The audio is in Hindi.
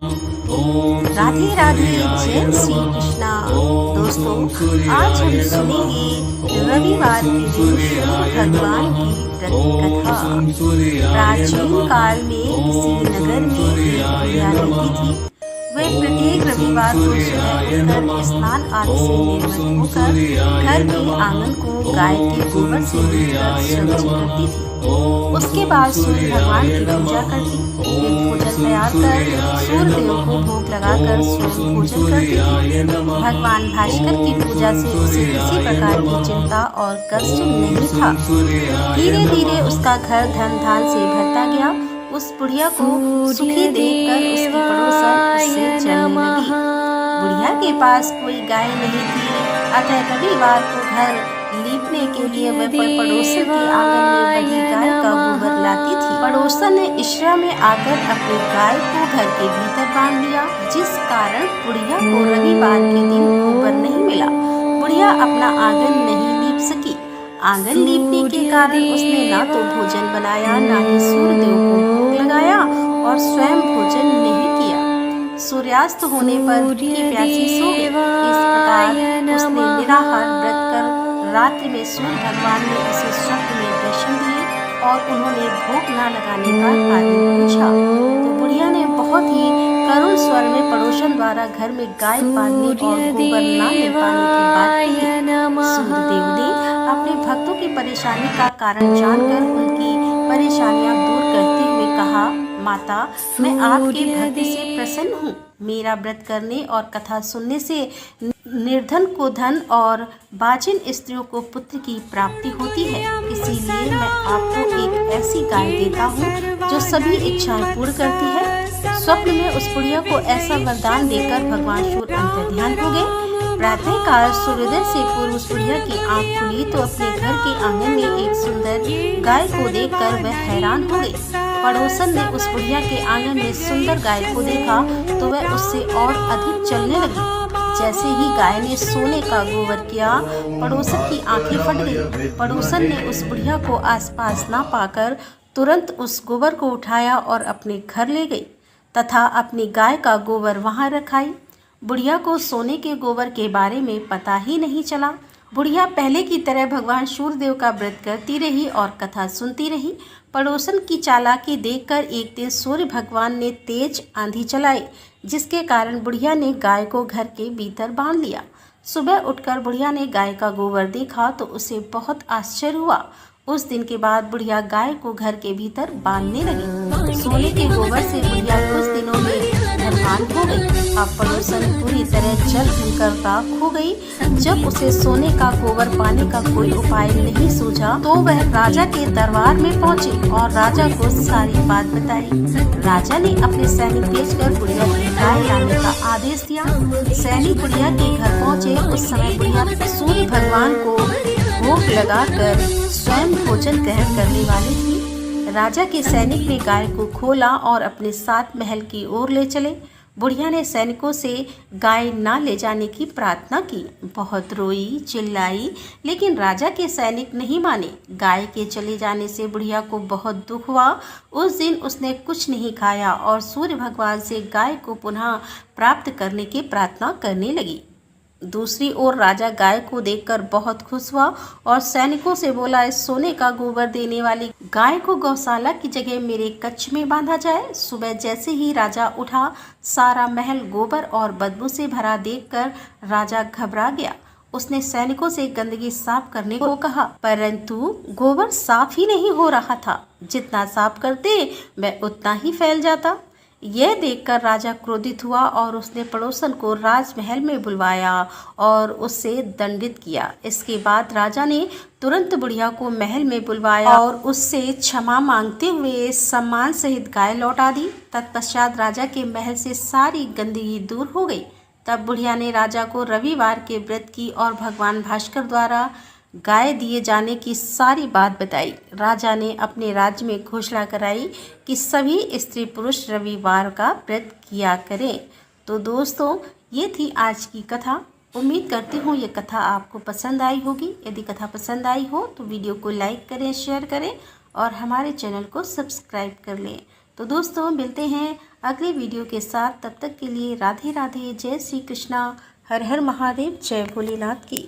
राधे राधे, जय श्री कृष्णा। दोस्तों, आज हम सुनेंगे रविवार के दिन सूर्य भगवान की व्रत कथा। प्राचीन काल में किसी नगर में एक बुढ़िया रहती थी। वह प्रत्येक रविवार को सुबह उठकर स्नान आदि से निर्मित होकर घर के आंगन को गाय के गोबर से लीपकर स्वच्छ करती थी। उसके बाद सूर्य भगवान की पूजा करती। फिर भोजन तैयार कर सूर्य देव को भोग लगाकर स्वयं भोजन करती थी। भगवान भास्कर की पूजा से उसे किसी प्रकार की चिंता और कष्ट नहीं था। धीरे धीरे उसका घर धन धान से भरता गया। उस बुढ़िया को सुखी देखकर उसकी पड़ोसन उससे चलने लगी। बुढ़िया के पास कोई गाय नहीं थी, अतः रविवार को घर लीपने के लिए वह पड़ोसन के आंगन में बंधी गाय का गोबर लाती थी। पड़ोसन ने इशरा में आकर अपनी गाय को घर के भीतर बांध लिया, जिस कारण बुढ़िया को रविवार के दिन गोबर नहीं मिला। बुढ़िया अपना आंगन नहीं लीप सकी। आंगन लीपने के कारण उसने ना तो भोजन बनाया, ना ही सूर्य देव को भोग लगाया और स्वयं भोजन नहीं किया। सूर्यास्त होने पर भूखी प्यासी सो गई। इस प्रकार उसने निराहार व्रत कर रात्रि में सूर्य भगवान ने उसे स्वप्न में दर्शन दिए और उन्होंने भोग न लगाने का कारण पूछा। तो बुढ़िया ने बहुत ही करुण स्वर में पड़ोसन द्वारा घर में गाय पालने और गोबर न मिल पाने की बात कही। सूर्यदेव ने अपने भक्तों की परेशानी का कारण जानकर उनकी परेशानियां दूर करते हुए कहा, माता, मैं आपके भक्ति से प्रसन्न हूँ। मेरा व्रत करने और कथा सुनने से निर्धन को धन और बाजिन स्त्रियों को पुत्र की प्राप्ति होती है। इसीलिए मैं आपको एक ऐसी गाय देता हूँ जो सभी इच्छाएं पूर्ण करती है। स्वप्न में उस बुढ़िया को ऐसा वरदान देकर भगवान सूर्य अंतर्ध्यान हो गए। प्रातः काल सूर्योदय से पूर्व उस बुढ़िया की आंख खुली तो अपने घर के आंगन में एक सुंदर गाय को देखकर वह हैरान हो गई। पड़ोसन ने उस बुढ़िया के आंगन में सुंदर गाय को देखा तो वह उससे और अधिक चलने लगी। जैसे ही गाय ने सोने का गोबर किया, पड़ोसन की आंखें फट गई। पड़ोसन ने उस बुढ़िया को आसपास ना पाकर तुरंत उस गोबर को उठाया और अपने घर ले गई तथा अपनी गाय का गोबर वहां रखाई। बुढ़िया को सोने के गोबर के बारे में पता ही नहीं चला। बुढ़िया पहले की तरह भगवान सूर्यदेव का व्रत करती रही और कथा सुनती रही। पड़ोसन की चालाकी देखकर एक दिन सूर्य भगवान ने तेज आंधी चलाई, जिसके कारण बुढ़िया ने गाय को घर के भीतर बांध लिया। सुबह उठकर बुढ़िया ने गाय का गोबर देखा तो उसे बहुत आश्चर्य हुआ। उस दिन के बाद बुढ़िया गाय को घर के भीतर बांधने लगी। सोने के गोबर से बुढ़िया कुछ दिनों में धनवान हो गई। अब पड़ोसन पूरी तरह जल भूनकर राख हो गई। जब उसे सोने का गोबर पाने का कोई उपाय नहीं सूझा तो वह राजा के दरबार में पहुंची और राजा को सारी बात बताई। राजा ने अपने सैनिक भेजकर बुढ़िया की गाय लाने का आदेश दिया। सैनिक बुढ़िया के घर पहुंचे। उस समय बुढ़िया सूर्य भगवान को भोग लगाकर स्वयं भोजन ग्रहण करने वाली थी। राजा के सैनिक ने गाय को खोला और अपने साथ महल की ओर ले चले। बुढ़िया ने सैनिकों से गाय ना ले जाने की प्रार्थना की। बहुत रोई चिल्लाई, लेकिन राजा के सैनिक नहीं माने। गाय के चले जाने से बुढ़िया को बहुत दुख हुआ। उस दिन उसने कुछ नहीं खाया और सूर्य भगवान से गाय को पुनः प्राप्त करने की प्रार्थना करने लगी। दूसरी ओर राजा गाय को देखकर बहुत खुश हुआ और सैनिकों से बोला, इस सोने का गोबर देने वाली गाय को गौशाला की जगह मेरे कक्ष में बांधा जाए। सुबह जैसे ही राजा उठा, सारा महल गोबर और बदबू से भरा देखकर राजा घबरा गया। उसने सैनिकों से गंदगी साफ करने को कहा, परंतु गोबर साफ ही नहीं हो रहा था। जितना साफ करते वह उतना ही फैल जाता। यह देखकर राजा क्रोधित हुआ और उसने पड़ोसन को राजमहल में बुलवाया और उससे दंडित किया। इसके बाद राजा ने तुरंत बुढ़िया को महल में बुलवाया और उससे क्षमा मांगते हुए सम्मान सहित गाय लौटा दी। तत्पश्चात राजा के महल से सारी गंदगी दूर हो गई। तब बुढ़िया ने राजा को रविवार के व्रत की और भगवान भास्कर द्वारा गाय दिए जाने की सारी बात बताई। राजा ने अपने राज्य में घोषणा कराई कि सभी स्त्री पुरुष रविवार का व्रत किया करें। तो दोस्तों, ये थी आज की कथा। उम्मीद करती हूँ ये कथा आपको पसंद आई होगी। यदि कथा पसंद आई हो तो वीडियो को लाइक करें, शेयर करें और हमारे चैनल को सब्सक्राइब कर लें। तो दोस्तों मिलते हैं अगले वीडियो के साथ, तब तक के लिए राधे राधे, जय श्री कृष्णा, हर हर महादेव, जय भोलेनाथ की।